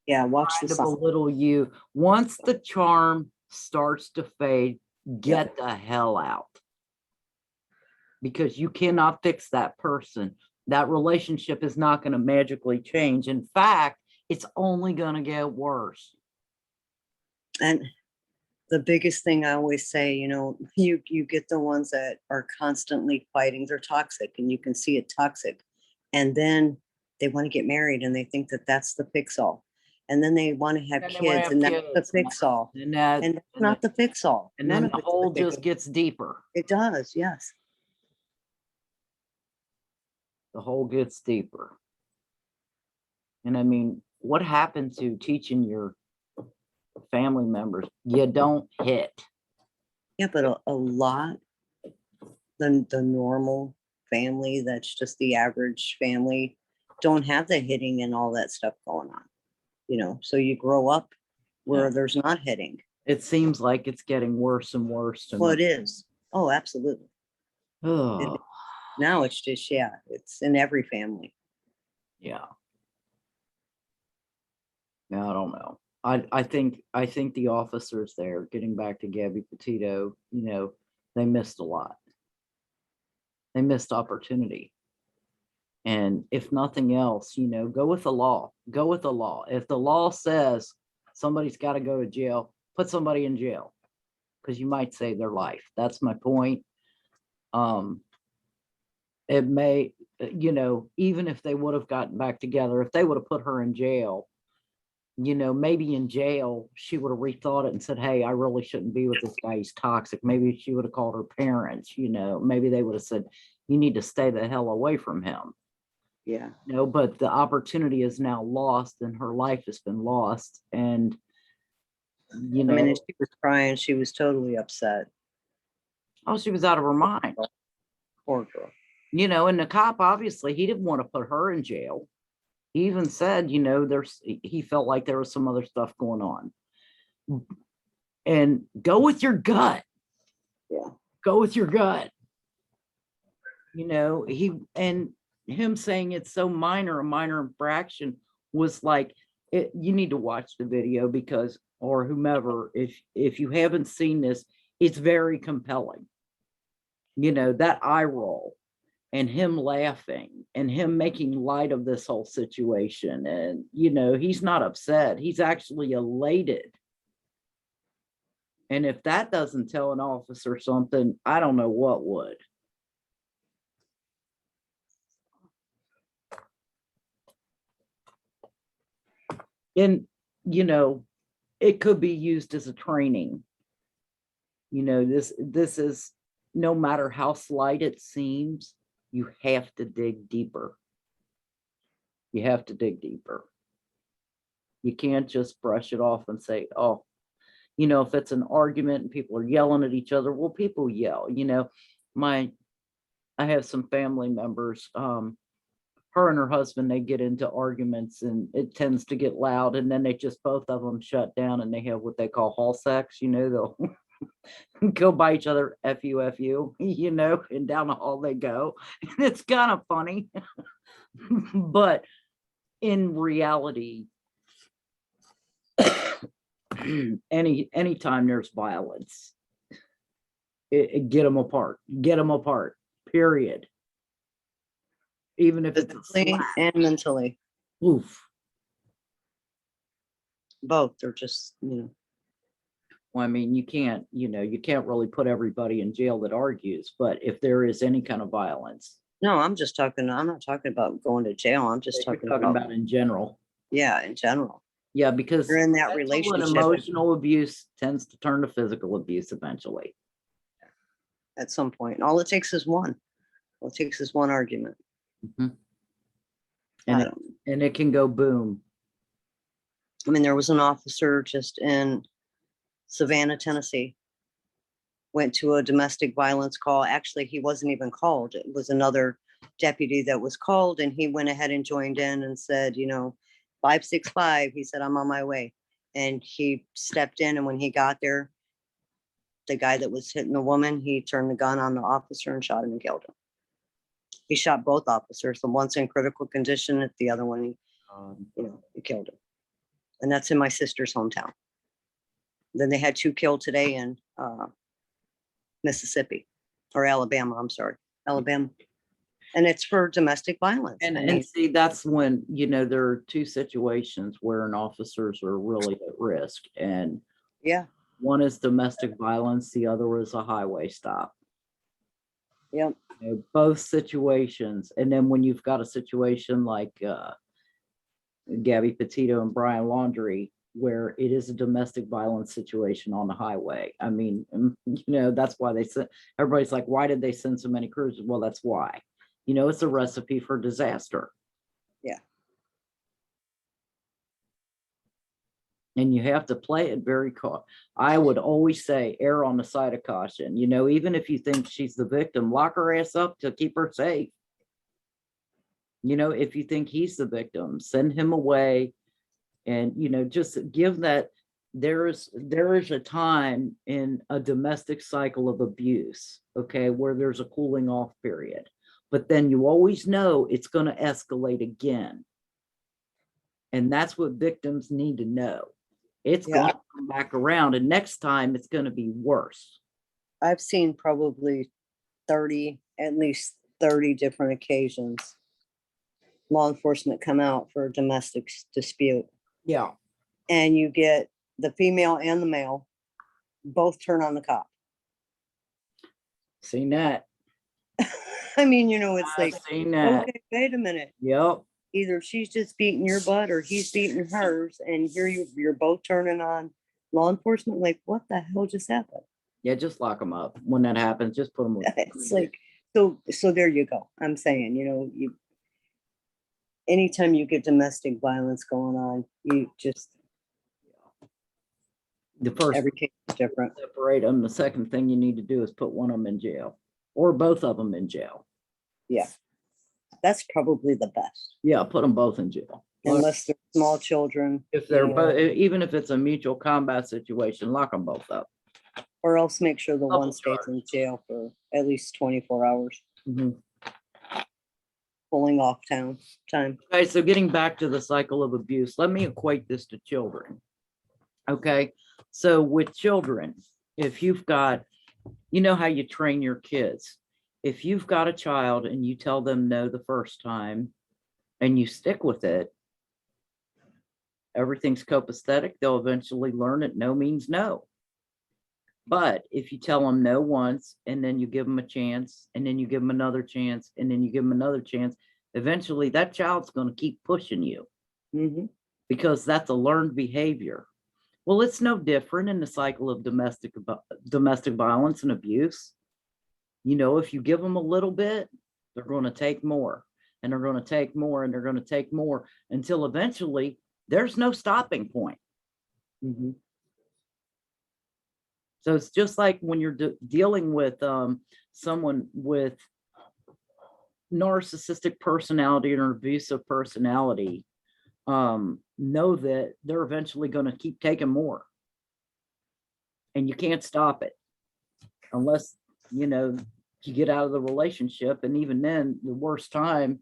Yeah, watch trying the to belittle you, once the charm starts to fade, get the hell out. Because you cannot fix that person. That relationship is not going to magically change. In fact, it's only going to get worse. And the biggest thing I always say, you know, you get the ones that are constantly fighting. They're toxic, and you can see it toxic. And then they want to get married, and they think that that's the fix all. And then they want to have And they wanna kids, have and that's the kids, fix all. And And that's not the fix all. and None then of the it's hole fix-all. just gets deeper. It does, yes. The hole gets deeper. And I mean, what happened to teaching your family members? You don't hit. Yeah, but a lot, the normal family, that's just the average family, don't have the hitting and all that stuff going on. You know, so you grow up where Yeah. there's not hitting. It seems like it's getting worse and worse. Well, it is. Oh, absolutely. Oh, Now it's just, yeah, it's in every family. yeah. No, I don't know. I think the officers there, getting back to Gabby Petito, you know, they missed a lot. They missed opportunity. And if nothing else, you know, go with the law. Go with the law. If the law says somebody's got to go to jail, put somebody in jail, because you might save their life. That's my point. It may, you know, even if they would have gotten back together, if they would have put her in jail, you know, maybe in jail, she would have rethought it and said, hey, I really shouldn't be with this guy. He's toxic. Maybe she would have called her parents, you know, maybe they would have said, you need to stay the hell away from him. Yeah. You know, but the opportunity is now lost and her life has been lost. And, you know, I mean, she was crying. She was totally upset. oh, she was out of her mind. Poor girl. You know, and the cop, obviously, he didn't want to put her in jail. He even said, you know, he felt like there was some other stuff going on. And go with your gut. Yeah. Go with your gut. You know, him saying it's so minor, a minor infraction was like, you need to watch the video because, or whomever, if you haven't seen this, it's very compelling. You know, that eye roll and him laughing and him making light of this whole situation. And, you know, he's not upset. He's actually elated. And if that doesn't tell an officer something, I don't know what would. And, you know, it could be used as a training. You know, this is, no matter how slight it seems, you have to dig deeper. You have to dig deeper. You can't just brush it off and say, oh, you know, if it's an argument and people are yelling at each other, well, people yell, you know. I have some family members, her and her husband, they get into arguments and it tends to get loud, and then they just, both of them shut down and they have what they call hall sex, you know, they'll go by each other, F you, you know, and down the hall they go. And it's kind of funny. But in reality, anytime there's violence, get them apart, period. Even if it's a Physically slap. and mentally. Oof. Both. They're just, you know. Well, I mean, you can't, you can't really put everybody in jail that argues, but if there is any kind of violence, No, I'm not talking about going to jail. I'm just you're talking talking about, about in general. yeah, in general. Yeah, because You're in that mental and relationship emotional abuse tends to turn to physical abuse eventually. at some point. All it takes is one. All it takes is one argument. Mhm. I And it, don't, and it can go boom. I mean, there was an officer just in Savannah, Tennessee, went to a domestic violence call. Actually, he wasn't even called. It was another deputy that was called, and he went ahead and joined in and said, 565. He said, I'm on my way. And he stepped in, and when he got there, the guy that was hitting the woman, he turned the gun on the officer and shot him and killed him. He shot both officers. The one's in critical condition, the other one, he killed him. And that's in my sister's hometown. Then they had 2 killed today in Mississippi or Alabama. I'm sorry, Alabama. And it's for domestic violence. And, I and mean, see, that's when, there are 2 situations where an officers are really at risk. And yeah, one is domestic violence, the other is a highway stop. yeah, Both situations. And then when you've got a situation like Gabby Petito and Brian Laundrie, where it is a domestic violence situation on the highway. I mean, that's why they sent, everybody's like, why did they send so many crews? Well, that's why. It's a recipe for disaster. yeah. And you have to play it very I would always say err on the side of caution. Even if you think she's the victim, lock her ass up to keep her safe. If you think he's the victim, send him away. And, just give that there is a time in a domestic cycle of abuse, okay, where there's a cooling off period. But then you always know it's going to escalate again. And that's what victims need to know. It's Yeah. going to come back around, and next time it's going to be worse. I've seen probably at least 30 different occasions, law enforcement come out for a domestic dispute. Yeah. And you get the female and the male both turn on the cop. Seen that. I mean, it's like, Seen that. okay, wait a minute. Yep. Either she's just beating your butt or he's beating hers, and here you're both turning on law enforcement. Like, what the hell just happened? Yeah, just lock them up. When that happens, just put them with. It's like, so there you go. I'm saying, anytime you get domestic violence going on, you just, The first every case is different. separate them. The second thing you need to do is put one of them in jail, or both of them in jail. Yeah. That's probably the best, Yeah, put them both in jail. unless they're small children. If they're both, even if it's a mutual combat situation, lock them both up. Or else make sure the Double one stays in jail for at least 24 hours, Mhm. pulling off time. Okay, so getting back to the cycle of abuse, let me equate this to children. Okay, so with children, if you've got, how you train your kids. If you've got a child and you tell them no the first time and you stick with it, everything's copacetic. They'll eventually learn that no means no. But if you tell them no once and then you give them a chance and then you give them another chance and then you give them another chance, eventually that child's going to keep pushing you because that's a learned behavior. Well, it's no different in the cycle of domestic violence and abuse. If you give them a little bit, they're going to take more and they're going to take more and they're going to take more until eventually there's no stopping point. So it's just like when you're dealing with someone with narcissistic personality or abusive personality, know that they're eventually going to keep taking more. And you can't stop it unless, you get out of the relationship. And even then, the worst time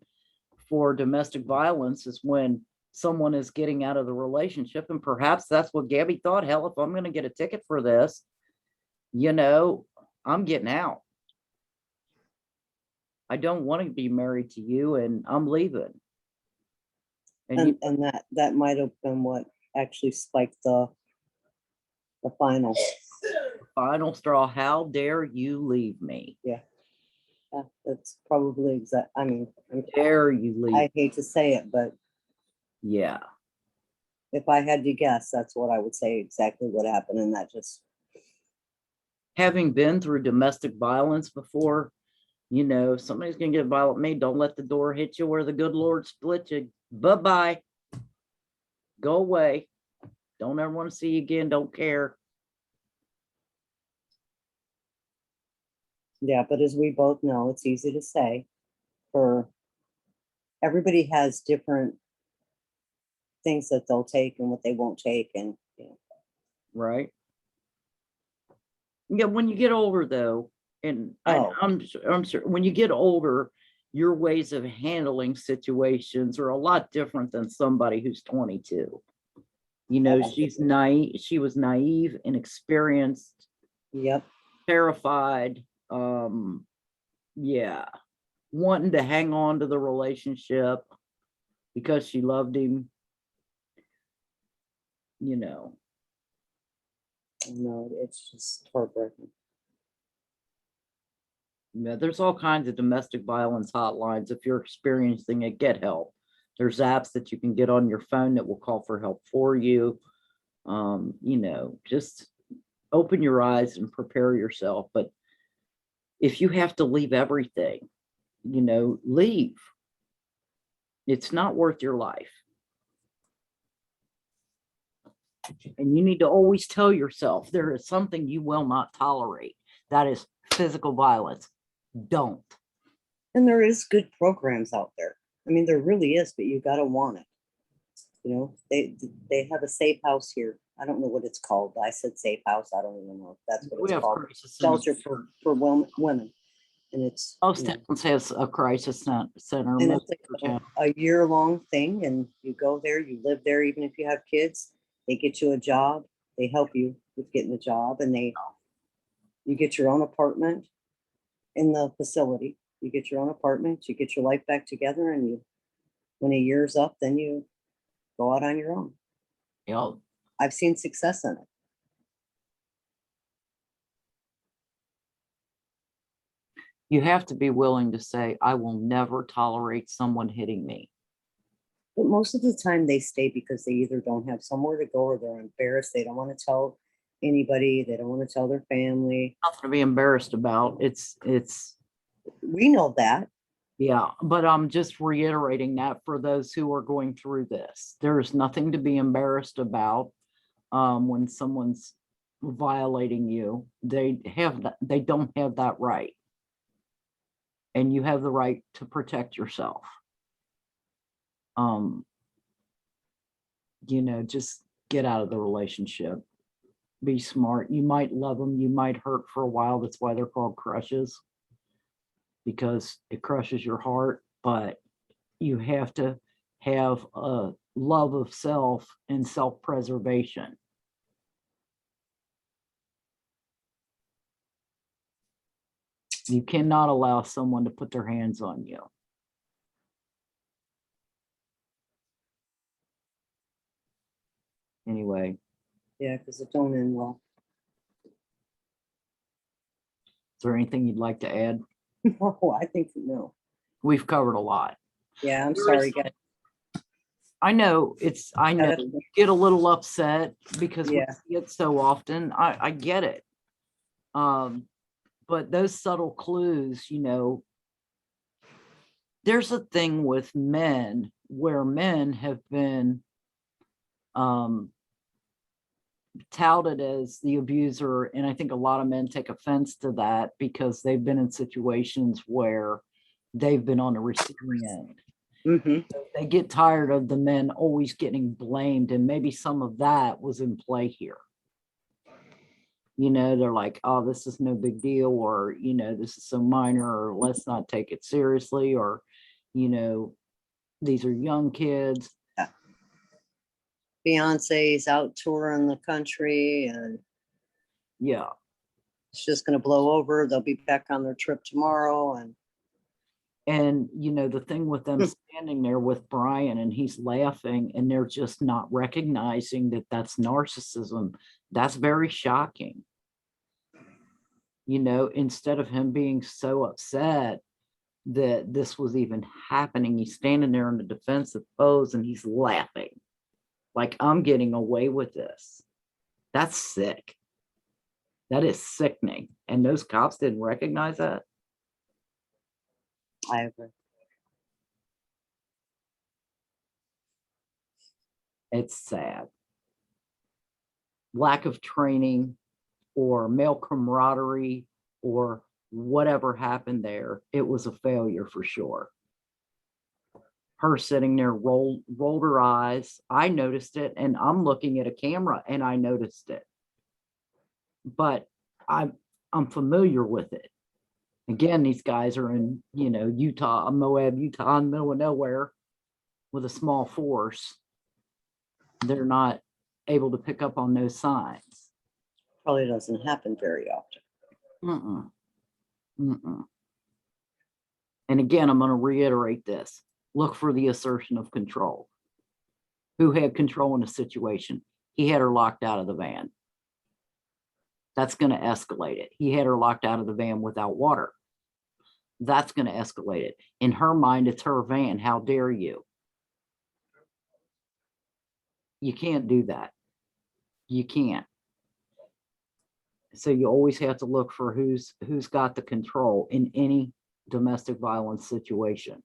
for domestic violence is when someone is getting out of the relationship. And perhaps that's what Gabby thought. Hell, if I'm going to get a ticket for this, I'm getting out. I don't want to be married to you and I'm leaving. And that might have been what actually spiked the The final. Final straw. How dare you leave me? That's probably exact. I mean, Dare you leave? I hate to say it, but Yeah. if I had to guess, that's what I would say exactly what happened. And that just, Having been through domestic violence before, you know, if somebody's gonna get violent with me, don't let the door hit you where the good Lord split you. Bye-bye. Go away. Don't ever want to see you again. Don't care. yeah, but as we both know, it's easy to say for everybody has different things that they'll take and what they won't take. And you know, Right? Yeah, when you get older though, and Oh. I'm sure when you get older, your ways of handling situations are a lot different than somebody who's 22. You know, Oh. she was naive, inexperienced, Yep. terrified, yeah, wanting to hang on to the relationship because she loved him, you know. No, it's just heartbreaking. Yeah, there's all kinds of domestic violence hotlines. If you're experiencing it, get help. There's apps that you can get on your phone that will call for help for you. You know, just open your eyes and prepare yourself. But if you have to leave everything, you know, leave. It's not worth your life. And you need to always tell yourself there is something you will not tolerate. That is physical violence. Don't. And there is good programs out there. I mean, there really is, but you gotta want it. You know, they have a safe house here. I don't know what it's called. I said safe house. I don't even know if that's what We it's have called. crisis Shelter centers. for women. And it's, Most you know, towns has a crisis center. and Most it's towns. a year-long thing, and you go there, you live there, even if you have kids, they get you a job, they help you with getting a job, and you get your own apartment in the facility. You get your own apartment, you get your life back together, and when a year's up, then you go out on your own. You know, I've seen success in it. you have to be willing to say, I will never tolerate someone hitting me. But most of the time they stay because they either don't have somewhere to go or they're embarrassed. They don't want to tell anybody. They don't want to tell their family. Nothing to be embarrassed about. It's We know that. yeah, but I'm just reiterating that for those who are going through this. There is nothing to be embarrassed about when someone's violating you. They don't have that right. And you have the right to protect yourself. You know, just get out of the relationship. Be smart. You might love them, you might hurt for a while. That's why they're called crushes, because it crushes your heart, but you have to have a love of self and self-preservation. You cannot allow someone to put their hands on you. Anyway, Yeah, because it don't end well. is there anything you'd like to add? No, I think no. We've covered a lot. Yeah, I'm There sorry, is- guys. I know I know Gotta- you get a little upset because we Yeah. see it so often. I get it. But those subtle clues, you know, there's a thing with men where men have been touted as the abuser, and I think a lot of men take offense to that because they've been in situations where they've been on the receiving end. Mhm. They get tired of the men always getting blamed, and maybe some of that was in play here. You know, they're like, oh, this is no big deal, or, you know, this is so minor, or let's not take it seriously, or, you know, these are young kids. Beyonce's out touring the country and Yeah. it's just gonna blow over. They'll be back on their trip tomorrow. And, you know, the thing with them standing there with Brian and he's laughing and they're just not recognizing that that's narcissism, that's very shocking. You know, instead of him being so upset that this was even happening, he's standing there in the defensive pose and he's laughing. Like, I'm getting away with this. That's sick. That is sickening. And those cops didn't recognize that. I agree. It's sad. Lack of training or male camaraderie or whatever happened there, it was a failure for sure. Her sitting there rolled her eyes. I noticed it, and I'm looking at a camera and I noticed it. But I'm familiar with it. Again, these guys are in, you know, Utah, Moab, Utah, in the middle of nowhere with a small force. They're not able to pick up on those signs. Probably doesn't happen very often. And again, I'm going to reiterate this. Look for the assertion of control. Who had control in the situation? He had her locked out of the van. That's going to escalate it. He had her locked out of the van without water. That's going to escalate it. In her mind, it's her van. How dare you? You can't do that. You can't. So you always have to look for who's got the control in any domestic violence situation.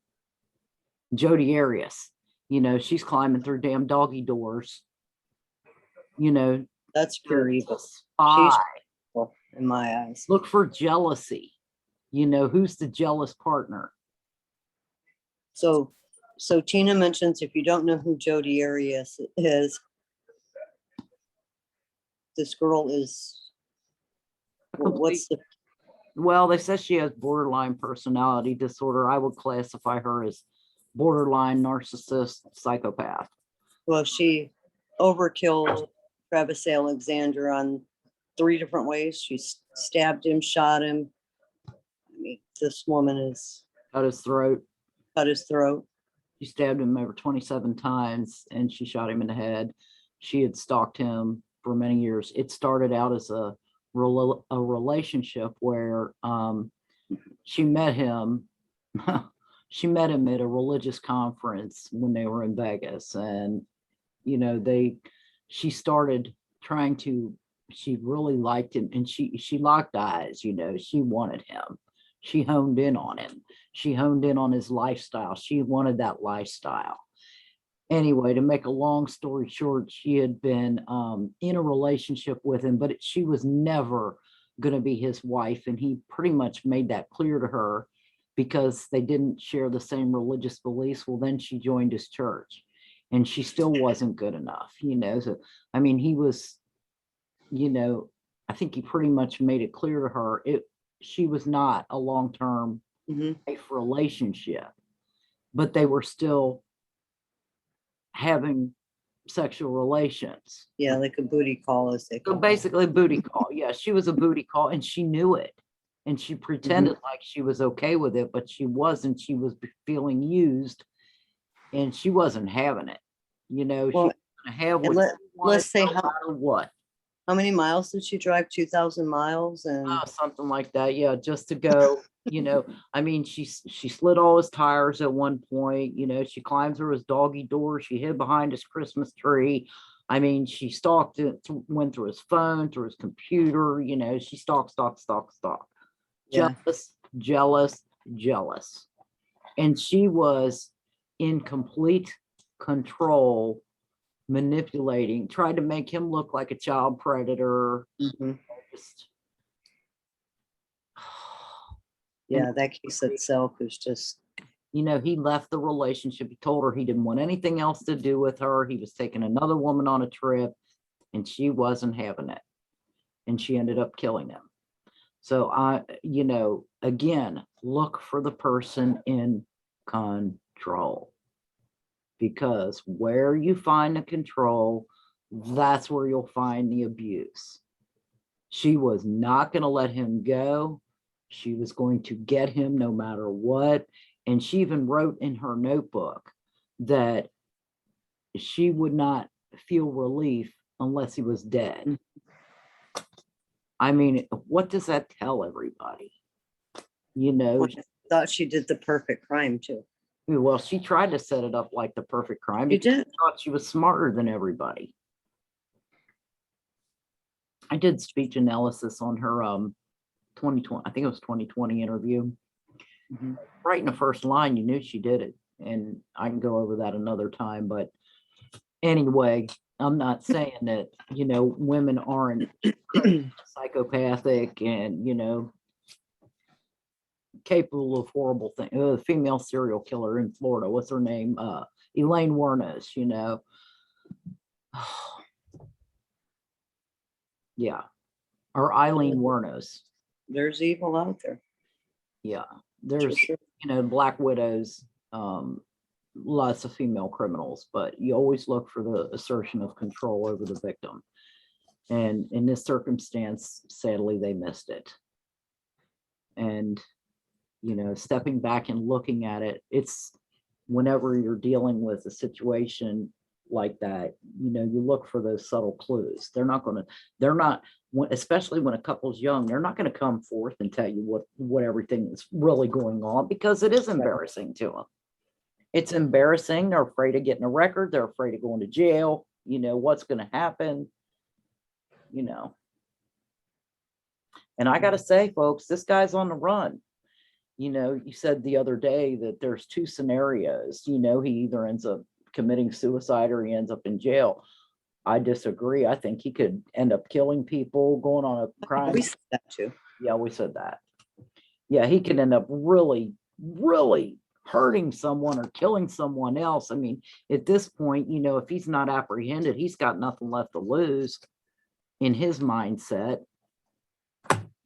Jodi Arias, you know, she's climbing through damn doggy doors. You know, That's pure evil. spy. She's evil in my eyes. Look for jealousy. You know, who's the jealous partner? So Tina mentions, if you don't know who Jodi Arias is, this girl is, what's the, Well, they said she has borderline personality disorder. I would classify her as borderline narcissist psychopath. well, she overkilled Travis Alexander on 3 different ways. She stabbed him, shot him. I mean, this woman is Cut his throat. cut his throat. She stabbed him over 27 times and she shot him in the head. She had stalked him for many years. It started out as a relationship where she met him. She met him at a religious conference when they were in Vegas, and you know, she started trying to, she really liked him, and she locked eyes. You know, she wanted him. She honed in on him. She honed in on his lifestyle. She wanted that lifestyle. Anyway, to make a long story short, she had been in a relationship with him, but she was never going to be his wife. And he pretty much made that clear to her because they didn't share the same religious beliefs. Well, then she joined his church and she still wasn't good enough, you know. So, I mean, he was, you know, I think he pretty much made it clear to her she was not a long-term life relationship, but they were still having sexual relations. Yeah, like a booty call, as they So call it. basically a booty call. Yeah, she was a booty call and she knew it. And she pretended like she was okay with it, but she wasn't. She was feeling used and she wasn't having it. You know, she Well, was gonna have what let- she wanted, let's say no matter what. How many miles did she drive? 2,000 miles? And Something like that. Yeah, just to go, you know, I mean, she slid all his tires at one point, you know, she climbed through his doggy door, she hid behind his Christmas tree. I mean, she stalked it, went through his phone, through his computer, you know, she stalked. yeah, Jealous. And she was in complete control, manipulating, tried to make him look like a child predator. mhm. Just, Yeah, that case itself is just, you know, he left the relationship. He told her he didn't want anything else to do with her. He was taking another woman on a trip and she wasn't having it. And she ended up killing him. So you know, again, look for the person in control. Because where you find the control, that's where you'll find the abuse. She was not going to let him go. She was going to get him no matter what. And she even wrote in her notebook that she would not feel relief unless he was dead. I mean, what does that tell everybody? You know, Well, I thought she did the perfect crime too. well, she tried to set it up like the perfect crime You because she did. thought she was smarter than everybody. I did speech analysis on her 2020, I think it was 2020 interview. Mhm. Right in the first line, you knew she did it. And I can go over that another time. But anyway, I'm not saying that, you know, women aren't psychopathic and, you know, capable of horrible things. The female serial killer in Florida, what's her name? Elaine Wernes, you know. Yeah. Or Eileen Wernes. There's evil out there. Yeah. For There's, sure. you know, Black Widows, lots of female criminals, but you always look for the assertion of control over the victim. And in this circumstance, sadly, they missed it. And, you know, stepping back and looking at it, it's whenever you're dealing with a situation like that, you know, you look for those subtle clues. They're not, especially when a couple's young, they're not going to come forth and tell you what everything is really going on, because it is embarrassing to them. It's embarrassing. They're afraid of getting a record. They're afraid of going to jail. You know, what's going to happen, you know. And I got to say, folks, this guy's on the run. You know, you said the other day that there's two scenarios. You know, he either ends up committing suicide or he ends up in jail. I disagree. I think he could end up killing people, going on a crime. We said that too. Yeah, we said that. Yeah, he could end up really, really hurting someone or killing someone else. I mean, at this point, you know, if he's not apprehended, he's got nothing left to lose in his mindset.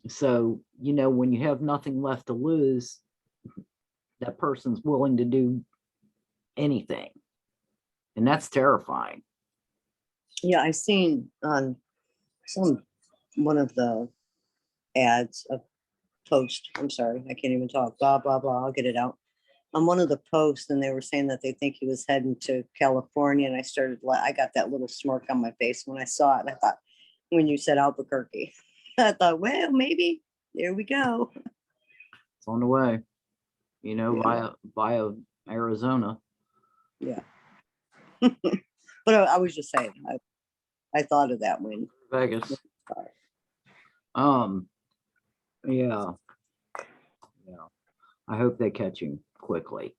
So, you know, when you have nothing left to lose, that person's willing to do anything. And that's terrifying. Yeah, I seen on one of the ads, a post. I'm sorry, I can't even talk. Blah blah blah. I'll get it out. On one of the posts, and they were saying that they think he was heading to California, and I got that little smirk on my face when I saw it. And I thought, when you said Albuquerque, I thought, well, maybe there we go. It's on the way, you know, Yeah. via Arizona. Yeah. But I was just saying, I thought of that when Vegas. Yeah. Yeah. I hope they catch him quickly,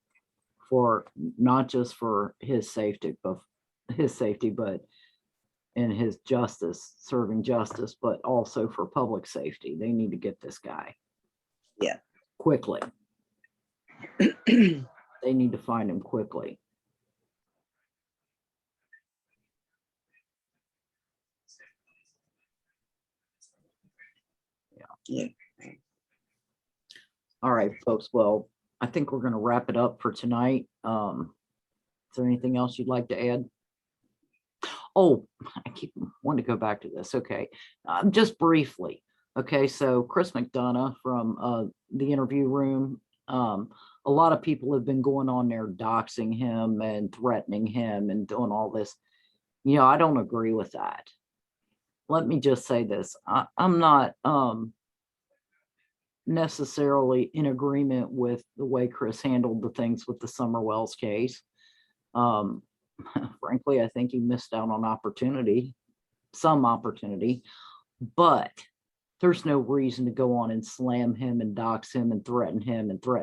for not just for his safety, but in his justice, serving justice, but also for public safety. They need to get this guy. Yeah. Quickly. They need to find him quickly. Yeah. All right, folks. Well, I think we're going to wrap it up for tonight. Is there anything else you'd like to add? Oh, I keep wanting to go back to this. Okay, just briefly. Okay, so Chris McDonough from the interview room. A lot of people have been going on there doxing him and threatening him and doing all this. You know, I don't agree with that. Let me just say this. I'm not necessarily in agreement with the way Chris handled the things with the Summer Wells case. Frankly, I think he missed out on some opportunity, but there's no reason to go on and slam him and dox him and threaten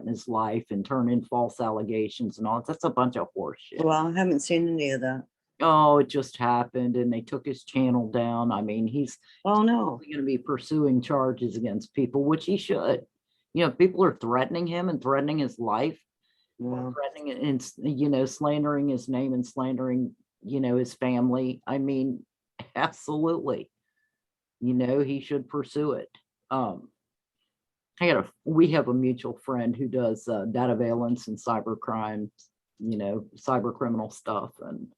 his life and turn in false allegations and all. That's a bunch of horse shit. Well, I haven't seen any of that. Oh, it just happened and they took his channel down. I mean, he's Oh no. going to be pursuing charges against people, which he should. You know, people are threatening him and threatening his life, Well, threatening and, you know, slandering his name and slandering, you know, his family. I mean, absolutely. You know, he should pursue it. We have a mutual friend who does data valence and cyber crimes, you know, cyber criminal stuff. And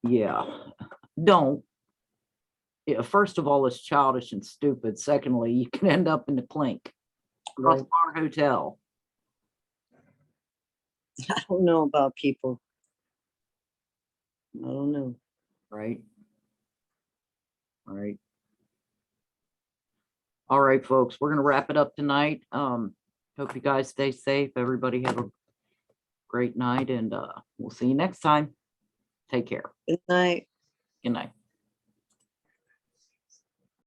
yeah, don't. Yeah, first of all, it's childish and stupid. Secondly, you can end up in the clink. right. Crossbar Hotel. I don't know about people. I don't know. right? All right. All right, folks, we're gonna wrap it up tonight. Hope you guys stay safe. Everybody have a great night, and we'll see you next time. Take care. Good night. Good night.